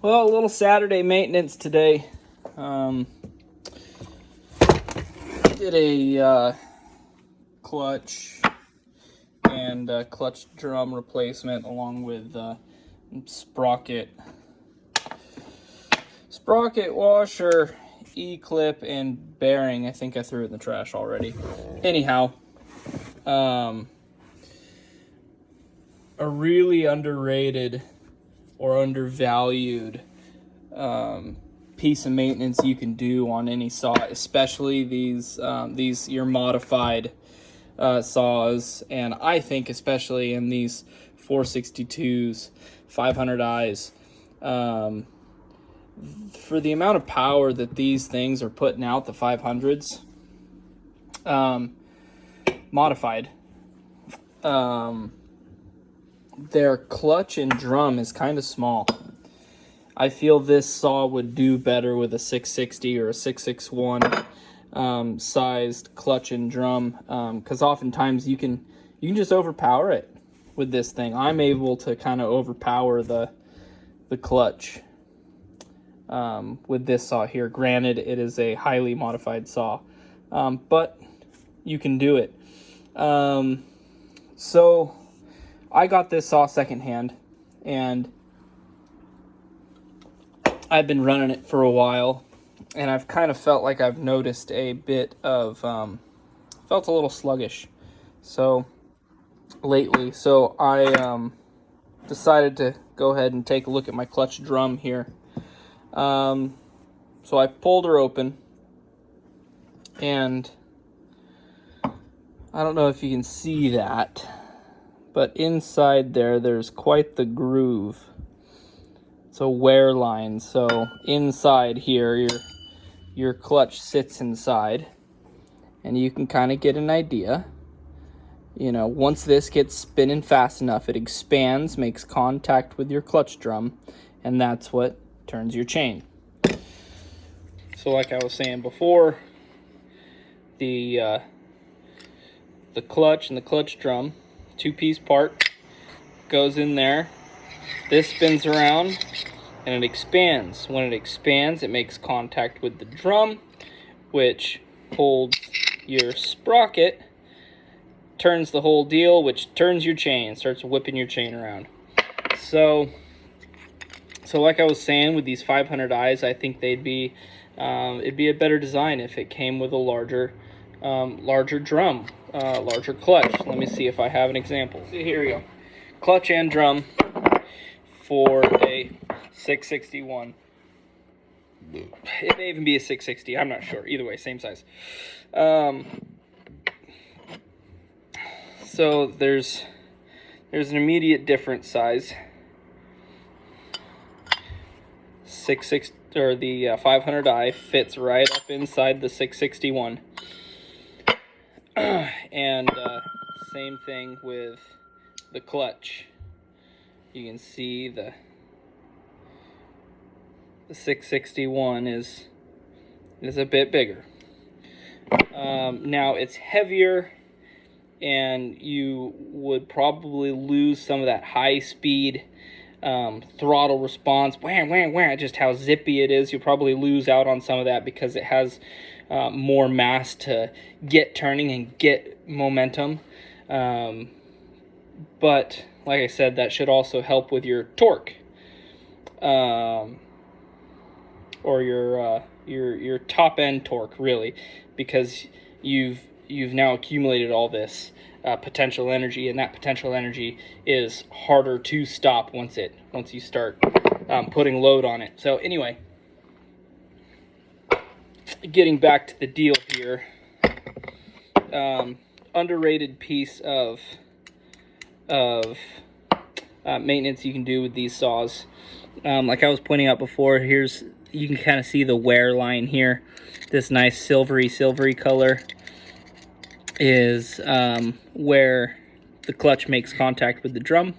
Well, a little Saturday maintenance today. Did a clutch and clutch drum replacement along with sprocket washer, E-clip, and bearing. I think I threw it in the trash already. Anyhow, a really underrated or undervalued piece of maintenance you can do on any saw, especially these your modified saws, and I think especially in these 462s, 500Is. For the amount of power that these things are putting out, the 500s, modified, their clutch and drum is kind of small. I feel this saw would do better with a 660 or a 661 sized clutch and drum, because oftentimes you can just overpower it with this thing. I'm able to kind of overpower the clutch with this saw here. Granted, it is a highly modified saw, but you can do it. So I got this saw secondhand, and I've been running it for a while, and I've kind of felt like I've noticed a bit of, felt a little sluggish lately. So I decided to go ahead and take a look at my clutch drum here. So I pulled her open, and I don't know if you can see that, but inside there's quite the groove. It's a wear line. So inside here, your clutch sits inside, and you can kind of get an idea. You know, once this gets spinning fast enough, it expands, makes contact with your clutch drum, and that's what turns your chain. So like I was saying before, the clutch and the clutch drum, two-piece part, goes in there. This spins around and it expands. When it expands, it makes contact with the drum, which holds your sprocket, turns the whole deal, which turns your chain, starts whipping your chain around. So like I was saying, with these 500Is, I think it'd be a better design if it came with a larger drum, larger clutch. Let me see if I have an example. So here we go. Clutch and drum for a 661. It may even be a 660. I'm not sure. Either way, same size. So there's an immediate different size. 660 or the 500i fits right up inside the 661. And same thing with the clutch. You can see the 661 is a bit bigger. Now it's heavier, and you would probably lose some of that high speed throttle response, wham, wham, wham, just how zippy it is. You'll probably lose out on some of that because it has more mass to get turning and get momentum. But like I said, that should also help with your torque, or your top end torque, really, because you've now accumulated all this potential energy, and that potential energy is harder to stop once you start putting load on it. So anyway, getting back to the deal here, underrated piece of maintenance you can do with these saws. Like I was pointing out before, you can kind of see the wear line here. This nice silvery color is where the clutch makes contact with the drum,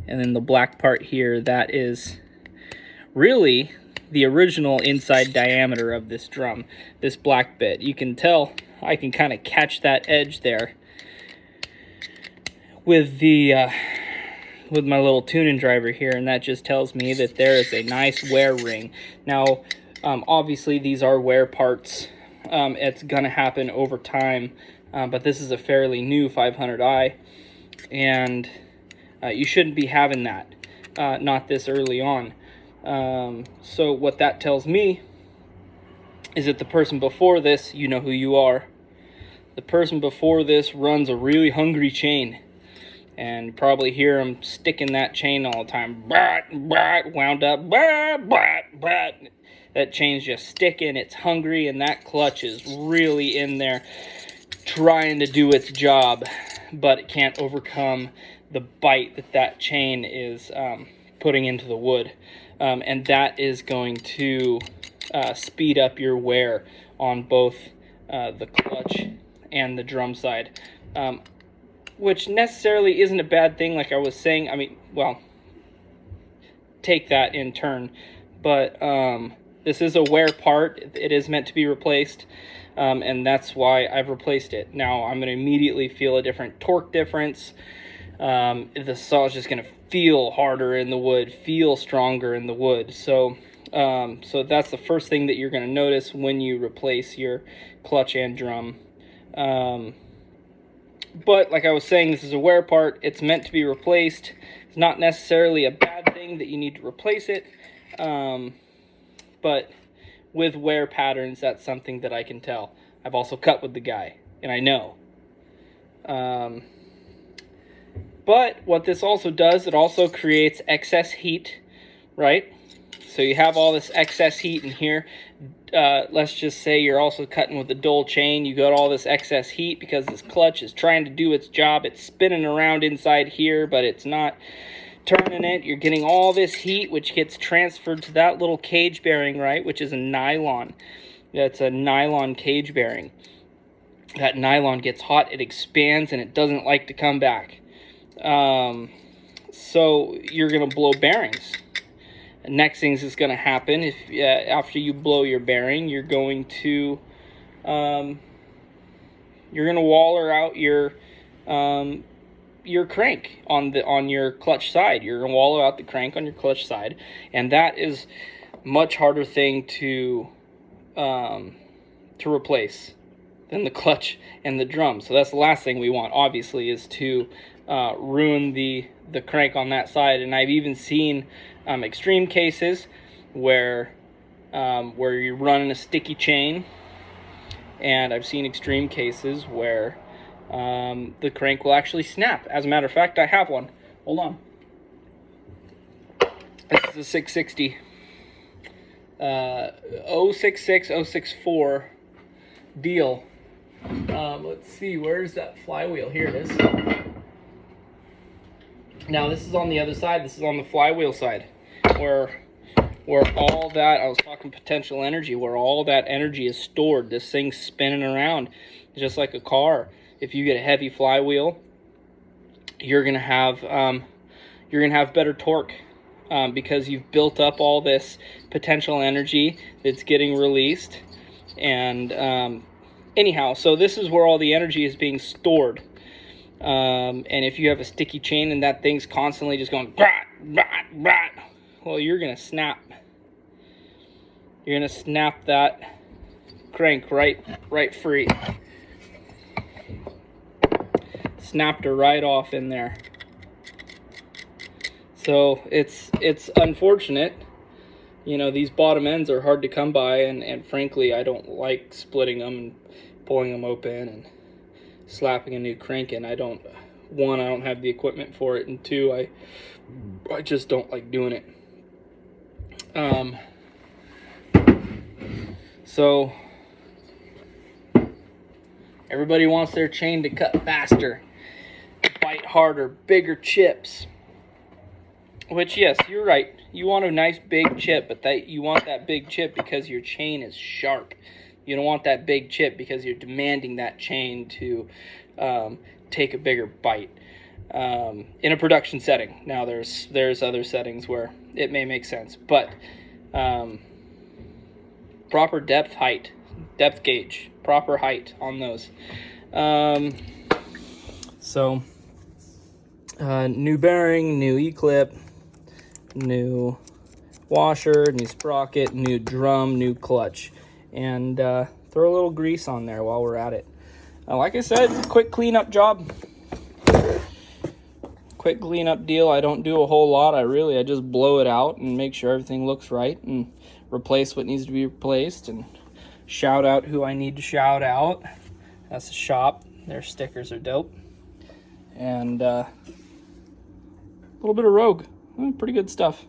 and then the black part here, that is really the original inside diameter of this drum. This black bit, you can tell, I can kind of catch that edge there with the with my little tuning driver here, and that just tells me that there is a nice wear ring. Now, obviously these are wear parts. It's going to happen over time, but this is a fairly new 500i, and you shouldn't be having that, not this early on. So what that tells me is that the person before this, you know who you are. The person before this runs a really hungry chain, and you probably hear them sticking that chain all the time. Brat, brat, wound up, brat, brat, brat. That chain's just sticking, it's hungry, and that clutch is really in there trying to do its job, but it can't overcome the bite that that chain is putting into the wood. And that is going to speed up your wear on both the clutch and the drum side, which necessarily isn't a bad thing, like I was saying. I mean, well, take that in turn, but this is a wear part. It is meant to be replaced, and that's why I've replaced it. Now I'm going to immediately feel a different torque difference. The saw is just going to feel harder in the wood, feel stronger in the wood. So that's the first thing that you're going to notice when you replace your clutch and drum. But like I was saying, this is a wear part. It's meant to be replaced. It's not necessarily a bad thing that you need to replace it. But with wear patterns, that's something that I can tell. I've also cut with the guy, and I know. But what this also does, it also creates excess heat, right? So you have all this excess heat in here. Let's just say you're also cutting with a dull chain. You got all this excess heat because this clutch is trying to do its job. It's spinning around inside here, but it's not turning it. You're getting all this heat, which gets transferred to that little cage bearing, right, which is a nylon. That's a nylon cage bearing. That nylon gets hot, it expands, and it doesn't like to come back. So you're going to blow bearings. Next thing is going to happen, if after you blow your bearing, you're going to waller out your crank on your clutch side. You're going to wallow out the crank on your clutch side, and that is much harder thing to replace than the clutch and the drum. So that's the last thing we want, obviously, is to ruin the crank on that side. And I've even seen extreme cases where you're running a sticky chain, and I've seen extreme cases where the crank will actually snap. As a matter of fact, I have one. Hold on. This is a 660 066 064 deal. Let's see, where's that flywheel? Here it is. Now this is on the other side. This is on the flywheel side, where all that, I was talking potential energy, where all that energy is stored. This thing's spinning around just like a car. If you get a heavy flywheel, you're gonna have better torque, because you've built up all this potential energy that's getting released. And anyhow, so this is where all the energy is being stored. And if you have a sticky chain and that thing's constantly just going brat, brat, brat, well, you're gonna snap. You're gonna snap that crank right free. Snapped her right off in there. So it's unfortunate. You know, these bottom ends are hard to come by, and frankly, I don't like splitting them and pulling them open and slapping a new crank in. I don't have the equipment for it, and two, I just don't like doing it. So everybody wants their chain to cut faster, bite harder, bigger chips. Which, yes, you're right. You want a nice big chip, but you want that big chip because your chain is sharp. You don't want that big chip because you're demanding that chain to take a bigger bite in a production setting. Now, there's other settings where it may make sense, but proper depth gauge, proper height on those. So New bearing, new E-clip, new washer, new sprocket, new drum, new clutch, and throw a little grease on there while we're at it. Like I said, it's a quick cleanup job. Quick cleanup deal. I don't do a whole lot. I just blow it out and make sure everything looks right and replace what needs to be replaced and shout out who I need to shout out. That's the shop. Their stickers are dope. And a little bit of Rogue. Pretty good stuff.